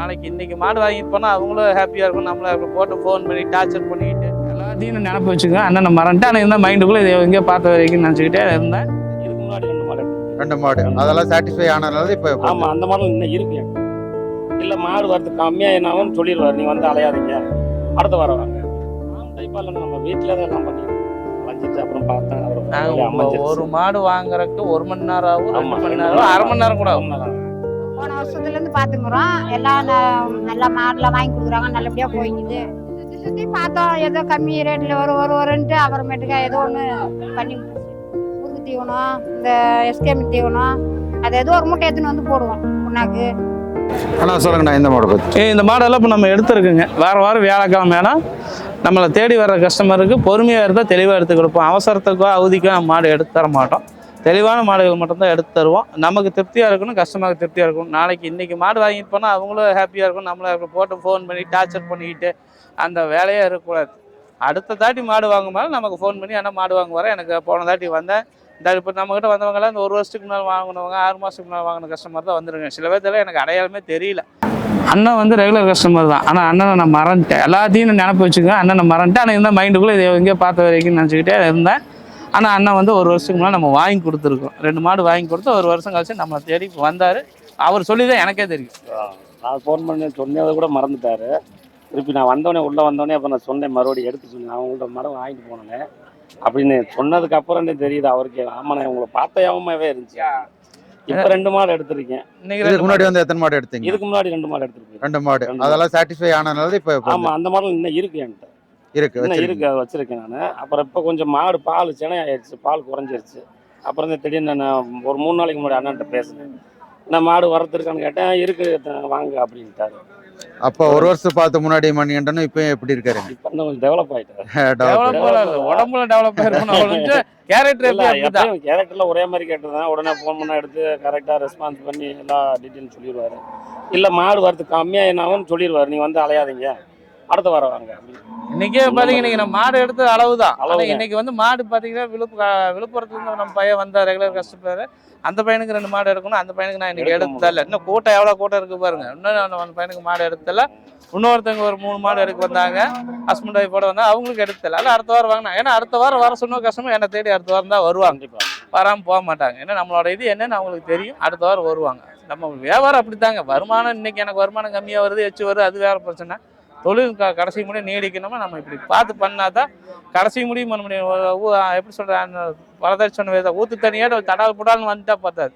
நாளைக்கு இன்னைக்கு மாடு வாங்கிட்டு போனால் அவங்களும் ஹாப்பியாக இருக்கும், நம்மள போட்டு ஃபோன் பண்ணி டார்ச்சர் பண்ணிக்கிட்டு எல்லாத்தையும் நினப்பு வச்சுக்கோங்க. அண்ணன் மறந்துட்டு ஆனால் இருந்தால் மைண்டுக்குள்ளே இதை எங்கேயோ பார்த்த வரைக்கும் நினச்சிக்கிட்டே இருந்தேன். இதுக்கு முன்னாடி 2 மாடு ரெண்டு மாடு அதெல்லாம் சாட்டிஸ்ஃபை ஆனதுனால இப்போ ஆமாம் அந்த மாடல் இன்னும் இருக்கு. இல்லை மாடு வரது கம்மியாக என்னாவும் சொல்லிடுவார், நீங்கள் வந்து அலையாதீங்க அடுத்த வாரம் வாங்க. டைப்பாக இல்லை நம்ம வீட்டில் தான் எல்லாம் பண்ணிடுவோம். அலைஞ்சிட்டு அப்புறம் பார்த்தேன் நாங்கள் ஒரு மாடு வாங்குறதுக்கு 1 மணி நேரம் ஆகும், 2 மணி நேரம், அரை மணி நேரம் கூட ஆகும். போன வருஷத்துலேருந்து பார்த்துக்குறோம். எல்லாம் நல்லா மாடெலாம் வாங்கி கொடுக்குறாங்க, நல்லபடியாக போய்க்குது. சுற்றி சுற்றி பார்த்தோம், ஏதோ கம்மி ரேட்டில் வருன்ட்டு அப்புறமேட்டுக்கா ஏதோ ஒன்று பண்ணி முறுக்கு தீவனம், இந்த எஸ்கேமி தீவனம், அது ஏதோ ஒரு மூட்டை எடுத்துன்னு வந்து போடுவோம் புண்ணாக்கு. ஆனால் சொல்லுங்கண்ணா இந்த மாடை பற்றி. இந்த மாடெல்லாம் இப்போ நம்ம எடுத்துருக்குங்க. வாரம் வியாழக்கிழமை ஏன்னா நம்மளை தேடி வர்ற கஸ்டமருக்கு பொறுமையாக இருந்தால் தெளிவாக எடுத்து கொடுப்போம். அவசரத்துக்கோ அவதிக்கோ நம்ம மாடு எடுத்து தர மாட்டோம். தெளிவான மாடுகள் மட்டும்தான் எடுத்து தருவோம். நமக்கு திருப்தியாக இருக்கணும், கஸ்டமருக்கு திருப்தியாக இருக்கணும். நாளைக்கு இன்றைக்கி மாடு வாங்கிட்டு போனால் அவங்களும் ஹாப்பியாக இருக்கும், நம்மளை போட்டு ஃபோன் பண்ணி டார்ச்சர் பண்ணிக்கிட்டு அந்த வேலையே இருக்கக்கூடாது. அடுத்த தாட்டி மாடு வாங்கும்போது நமக்கு ஃபோன் பண்ணி ஆனால் மாடு வாங்க வரேன், எனக்கு போன தாட்டி வந்தேன். இப்போ நம்மகிட்ட வந்தவங்களாம் இந்த 1 வருஷத்துக்கு முன்னால் வாங்கினவங்க, 6 மாதத்துக்கு முன்னால் வாங்கின கஸ்டமர் தான் வந்துருங்க. சில பேர்த்தெல்லாம் எனக்கு அடையாளமே தெரியல. அண்ணன் வந்து ரெகுலர் கஸ்டமர் தான், ஆனால் அண்ணனை நான் மறந்துட்டேன். எல்லாத்தையும் நினப்பு வச்சுக்கோங்க. அண்ணனை மறந்துட்டேன் ஆனால் இருந்தால் மைண்டுக்குள்ளே இதை எங்கேயோ பார்த்த வரைக்கும் நினச்சிக்கிட்டே இருந்தேன். ஆனால் அண்ணன் வந்து 1 வருஷத்துக்கு முன்னாடி நம்ம வாங்கி கொடுத்துருக்கோம். 2 மாடு வாங்கி கொடுத்து 1 வருஷம் கழிச்சு நம்ம தேடி வந்தார். அவர் சொல்லி தான் எனக்கே தெரியும். நான் ஃபோன் பண்ணி சொன்னதை கூட மறந்துட்டார். திருப்பி நான் வந்தோடனே உள்ளே வந்தோடனே அப்போ நான் சொன்னேன், மறுபடியும் எடுத்து சொன்னேன், அவங்கள்ட்ட மாடு வாங்கிட்டு போனேன் அப்படின்னு சொன்னதுக்கு அப்புறம் தெரியுது அவருக்கு. ஆமாண்ணே உங்களை பார்த்த யாவமாவே இருந்துச்சு. இப்போ 2 மாடு எடுத்திருக்கேன். இதுக்கு முன்னாடி வந்து எத்தனை மாடு எடுத்தீங்க? இதுக்கு முன்னாடி 2 மாடு எடுத்திருக்கேன். 2 மாடு அதெல்லாம் சாட்டிஸ்ஃபை ஆனதுனால இப்போ ஆமாம் அந்த மாடல் இன்னும் இருக்கு என்கிட்ட. இன்னும் இருக்கு, அதை வச்சிருக்கேன் நான். அப்புறம் இப்போ கொஞ்சம் மாடு பால் சினை ஆயிடுச்சு, பால் குறைஞ்சிருச்சு. அப்புறம் திடீர்னு நான் ஒரு 3 நாளைக்கு முன்னாடி அண்ணன்ட்ட பேசினேன், நான் மாடு வரத்துருக்கான்னு கேட்டேன், இருக்கு வாங்க அப்படின்ட்டாரு. அப்போ 1 வருஷம் பார்த்து முன்னாடி மணிகண்டனும் இப்போ எப்படி இருக்காரு? இப்போ கொஞ்சம் டெவலப் ஆகிட்டாரு. உடம்புல டெவலப் ஆயிருக்கணும். கேரக்டர்லாம் ஒரே மாதிரி கேட்டுருந்தேன். உடனே ஃபோன் பண்ண எடுத்து கரெக்டாக ரெஸ்பான்ஸ் பண்ணி எல்லா டீட்டெயிலும் சொல்லிடுவார். இல்லை மாடு வரது கம்மியாக என்னாவும் சொல்லிடுவார், நீங்கள் வந்து அலையாதீங்க அடுத்த வாரம் வாங்க. இன்னைக்கே பார்த்தீங்கன்னா இன்னைக்கு நம்ம மாடு எடுத்த அளவு தான். ஆனால் இன்னைக்கு வந்து மாடு பார்த்தீங்கன்னா விழுப்புரத்துலேருந்து நம்ம பையன் வந்த ரெகுலர் கஸ்டமர், அந்த பையனுக்கு 2 மாடு எடுக்கணும். அந்த பையனுக்கு நான் இன்னைக்கு எடுத்ததில்ல. இன்னும் கூட்டம் எவ்வளோ கூட்டம் இருக்குது பாருங்க. இன்னும் அந்த பையனுக்கு மாடு எடுத்தல. இன்னொருத்தவங்க ஒரு 3 மாடு எடுக்க வந்தாங்க, ஹஸ்பண்ட் ஒய்ஃபோட வந்தாங்க, அவங்களுக்கு எடுத்தல. ஆனால் அடுத்த வாரம் வாங்கினா, ஏன்னா அடுத்த வாரம் வர சொன்ன கஸ்டமர் என்னை தேடி அடுத்த வாரம் தான் வருவாங்க, வராமல் போக மாட்டாங்க. ஏன்னா நம்மளோட இது என்னன்னு அவங்களுக்கு தெரியும், அடுத்த வாரம் வருவாங்க. நம்ம வியாபாரம் அப்படித்தாங்க. வருமானம் இன்னைக்கு எனக்கு வருமானம் கம்மியாக வருது, எச்சு வருது, அது வேற பிரச்சனை. தொழில் கடைசி முடியும் நீடிக்கணும்னா நம்ம இப்படி பார்த்து பண்ணாதான் கடைசி முடியும் பண்ண முடியும். எப்படி சொல்கிறேன், வரதட்சணை சொன்ன விதம் ஊற்று தனியாக தடால் புடால்னு வந்துட்டா பார்த்தாது.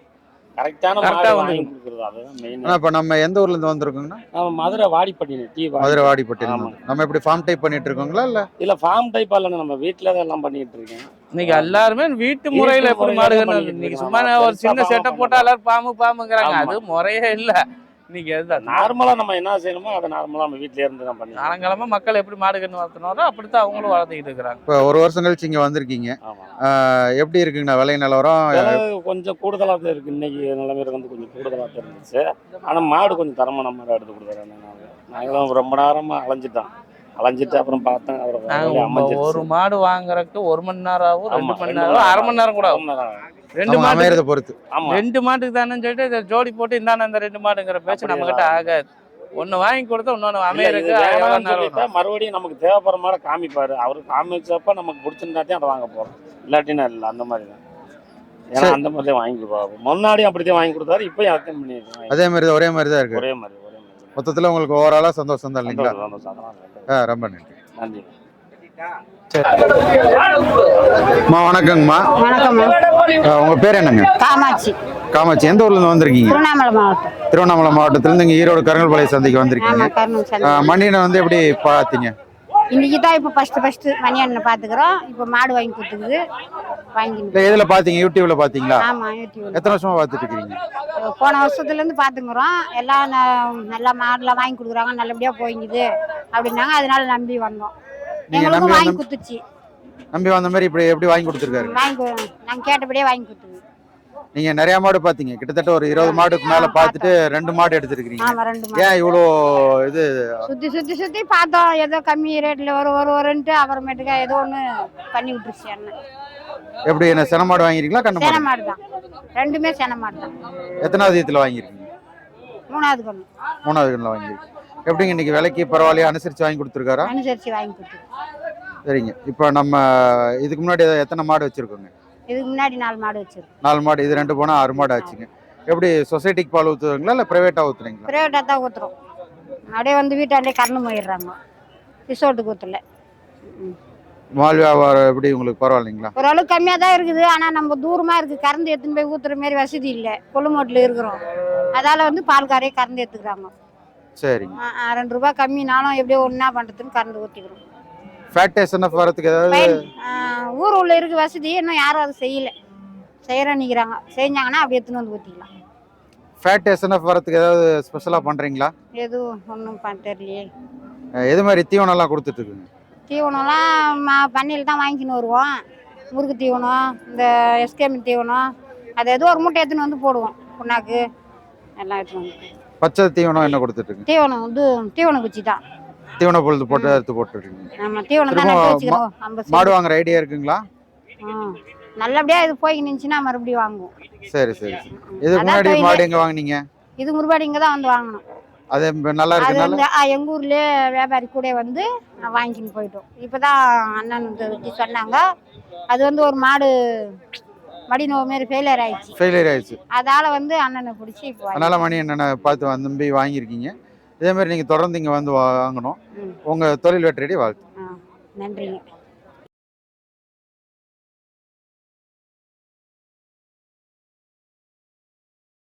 கரெக்டாக வந்து கொடுக்குறது அதுதான் மெயின். இப்போ நம்ம எந்த ஊர்லேருந்து வந்திருக்கோங்கன்னா? நம்ம மதுரை வாடிப்பட்டினம். மதுரை வாடிப்பட்டினம். நம்ம எப்படி ஃபார்ம் டைப் பண்ணிட்டு இருக்கோங்களா? இல்லை ஃபார்ம் டைப்பாக இல்லை, நம்ம வீட்டில் தான் எல்லாம் பண்ணிட்டு இருக்கேன். இன்னைக்கு எல்லாருமே வீட்டு முறையில் எப்படி மாடுகள் இன்னைக்கு சும்மா ஒரு சின்ன செட்டப் போட்டால் எல்லாரும் பாம்புங்கிறாங்க. அது முறையே இல்லை. இன்னைக்கு எதுதான் நார்மலாக நம்ம என்ன செய்யணுமோ அதை நார்மலாக நம்ம வீட்டிலே இருந்து தான் பண்ணி காலங்காலமாக மக்கள் எப்படி மாடு கன்று வளர்த்துனாரோ அப்படித்தான் அவங்களும் வளர்த்துக்கிட்டு இருக்கிறாங்க. இப்போ 1 வருஷம் கழிச்சு இங்கே வந்திருக்கீங்க, எப்படி இருக்குங்கண்ணா விலை நிலவரம்? கொஞ்சம் கூடுதலாக தான் இருக்குது. இன்னைக்கு நிலைமையில வந்து கொஞ்சம் கூடுதலாக தான் இருந்துச்சு. ஆனால் மாடு கொஞ்சம் தரமான மாடு எடுத்து கொடுக்குறேன். நாங்களும் ரொம்ப நேரமாக அலைஞ்சிட்டு அப்புறம் பார்த்தேன். ஒரு மாடு வாங்குறதுக்கு 1 மணி நேரம் ஆகும், 2 மணி நேரம், அரை மணி நேரம் கூட ஆகும். 2 மாடு பொறுத்து 2 மாட்டுக்கு தானே சொல்லிட்டு இதை ஜோடி போட்டு இந்தான அந்த 2 மாடுங்கிற பேச்சு நம்ம கிட்ட ஆகாது. ஒன்று வாங்கி கொடுத்தா இன்னொன்று அமையறதுக்கு மறுபடியும் நமக்கு தேவைப்படுற மாதிரி காமிப்பாரு. அவருக்கு காமிச்சப்ப நமக்கு பிடிச்சிருந்தாத்தையும் அதை வாங்க போகிறோம், இல்லாட்டினா இல்லை. அந்த மாதிரி தான். ஏன்னா அந்த மாதிரி தான் வாங்கி கொடுப்போம். முன்னாடியும் அப்படித்தான் வாங்கி கொடுத்தாரு, இப்போ அர்த்தம் பண்ணிடுவோம். அதே மாதிரி தான், ஒரே மாதிரி தான் இருக்கு. ஒரே மாதிரி மொத்தத்தில் உங்களுக்கு ஓவராலாக சந்தோஷம் தான் இல்லைங்களா? ரொம்ப நன்றி. நன்றி. வணக்கங்கம்மா. உங்க பேர் என்னங்க? காமாட்சி. காமாட்சி, எந்த ஊர்ல இருந்து வந்திருக்கீங்க? திருவண்ணாமலை மாவட்டம். திருவண்ணாமலை மாவட்டத்துல இருந்து ஈரோடு கருங்கல்பாளையம் சந்தைக்கு வந்திருக்கீங்க. மணியனை வந்து எப்படி பார்த்தீங்க? இன்னைக்கு தான் இப்போ ஃபர்ஸ்ட் மணியண்ணனை பார்த்துக்கிறோம். இப்போ மாடு வாங்கி கொடுத்துக்குது, வாங்கி. எதுல பாத்தீங்க? யூடியூப்ல பாத்தீங்களா? ஆமா, யூடியூப்ல. எத்தனை வருஷமா பார்த்துட்டு இருக்கீங்க? போன வருஷத்துலேருந்து பார்த்துக்கிறோம். எல்லாம் நல்லா மாடுலாம் வாங்கி கொடுக்குறாங்க, நல்லபடியாக போய்ங்குது அப்படின்னாங்க. அதனால நம்பி வந்தோம். எங்களுக்கும் வாங்கி கொடுத்துச்சு. நம்பி வந்த மாதிரி இப்படி எப்படி வாங்கி கொடுத்துருக்காரு? நாங்கள் கேட்டபடியே வாங்கி கொடுத்துருங்க. நீங்க நிறைய மாடு பாத்தீங்க, கிட்டத்தட்ட ஒரு 20 மாடுக்கு மேல பார்த்துட்டு 2 மாடு எடுத்துருக்கீங்க. ஆமா, 2 மாடு. ஏன் இவ்வளோ இது? சுத்தி பார்த்தோம், ஏதோ கம்மி ரேட்ல வருன்ட்டு அப்புறமேட்டுக்கா ஏதோ ஒன்று பண்ணி விட்டுருச்சு அண்ணன். எப்படி என்ன சென மாடு வாங்கிருக்கீங்களா கண்ணு மாடு? சென மாடு தான், 2மே சென மாடு தான். எத்தனாவது இதுல வாங்கிருக்கீங்க? மூணாவது கண்ணு. மூணாவது கண்ணில் வாங்கியிருக்கு. எப்படிங்க இன்னைக்கு விலைக்கு பரவாயில்லையா, அனுசரித்து வாங்கி கொடுத்துருக்காரா? அனுசரிச்சு வாங்கி கொடுத்துருக்கோம். சரிங்க. இப்போ நம்ம இதுக்கு முன்னாடி எத்தனை மாடு வச்சுருக்கோங்க? இதுக்கு முன்னாடி 4 மாடு வச்சிருக்கோம். 4 மாடு, இது 2 போனால் 6 மாடு ஆச்சுங்க. எப்படி சொசைட்டிக்கு பால் ஊற்றுறீங்களா இல்லை ப்ரைவேட்டாக ஊற்றுறீங்களா? பிரைவேட்டாக தான் ஊற்றுறோம். அப்படியே வந்து வீட்டாண்டே கறந்து போயிடுறாங்க, ரிசோர்ட்டுக்கு ஊற்றல. மால் வியாபாரம் எப்படி உங்களுக்கு பரவாயில்லைங்களா? ஓரளவுக்கு கம்மியாக தான் இருக்குது. ஆனால் நம்ம தூரமாக இருக்குது, கறந்து எடுத்துன்னு போய் ஊற்றுற மாரி வசதி இல்லை, கொள்ளுமோட்டில் இருக்கிறோம். அதால் வந்து பால்காரையே கறந்து எடுத்துக்கிறாங்க. சரிங்க. 2 ரூபாய் கம்மினாலும் எப்படியோ ஒன்றா பண்ணுறதுன்னு கறந்து ஊற்றிக்கிறோம். ஃபேட் எஸ்என்எஃப் வரதுக்கு ஏதாவது ஊர் உள்ள இருக்க வசதி இன்னும் யாரும் அதை செய்யலை, செய்கிறேன் நிற்கிறாங்க. செஞ்சாங்கன்னா அப்படி எடுத்துன்னு வந்து ஊற்றிக்கலாம். ஃபேட் எஸ்என்எஃப் வரதுக்கு ஏதாவது ஸ்பெஷலாக பண்ணுறீங்களா? எதுவும் ஒன்றும் தெரியலையே. எது மாதிரி தீவனம்லாம் கொடுத்துட்ருக்குங்க? தீவனம்லாம் பண்ணையில் தான் வாங்கிக்கின்னு வருவோம். முறுக்கு தீவனம், இந்த எஸ்கேமி தீவனம், அது ஏதோ ஒரு மூட்டை எடுத்துன்னு வந்து போடுவோம். புண்ணாக்கு எல்லாம் எடுத்துன்னு வந்து. பச்சை தீவனம் என்ன கொடுத்துட்ருக்குங்க? தீவனம் வந்து தீவன குச்சி தான். தீவன பொழுது போட்டு எடுத்து போட்டுருக்கீங்க. நம்ம தீவனம் தான் நட்டு வச்சுக்கணும். 50 மாடு வாங்குற ஐடியா இருக்குங்களா? நல்லபடியாக இது போய் நின்றுச்சுன்னா மறுபடியும் வாங்குவோம். சரி சரி சரி. இதுக்கு முன்னாடி மாடு எங்கே வாங்கினீங்க? இது முருபாடி இங்கே தான் வந்து வாங்கணும். அது நல்லா அது இருக்குனால வந்து எங்கள் ஊர்லேயே வியாபாரி கூட வந்து வாங்கின்னு போயிட்டோம். இப்போ தான் அண்ணன் வச்சு சொன்னாங்க. அது வந்து ஒரு மாடு மடி நோவு மாரி ஃபெயிலியர் ஆயிடுச்சு. அதால் வந்து அண்ணனை பிடிச்சி இப்போ அதனால மணி என்னென்ன பார்த்து நம்பி வாங்கியிருக்கீங்க. இதே மாதிரி நீங்கள் தொடர்ந்து இங்கே வந்து வாங்கணும். உங்கள் தொழில் வெற்றியடி வாழ்த்து. நன்றிங்க.